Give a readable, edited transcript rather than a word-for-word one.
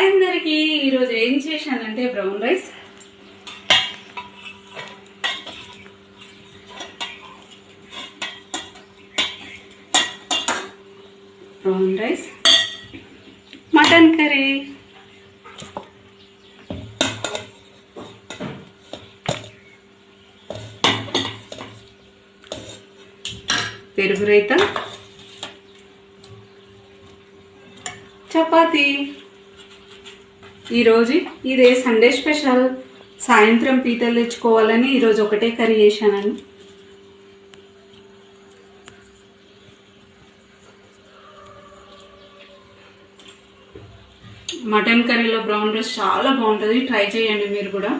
అందరికి ఈరోజు ఏం చేశానంటే బ్రౌన్ రైస్. మటన్ కర్రీ, పెరుగు రైతా, చపాతీ. ఈరోజు ఇదే సండే స్పెషల్. సాయంత్రం పీతలు తెచ్చుకోవాలని ఈరోజు ఒకటే కర్రీ చేశానని. మటన్ కర్రీలో బ్రౌన్ రైస్ చాలా బాగుంటుంది, ట్రై చేయండి మీరు కూడా.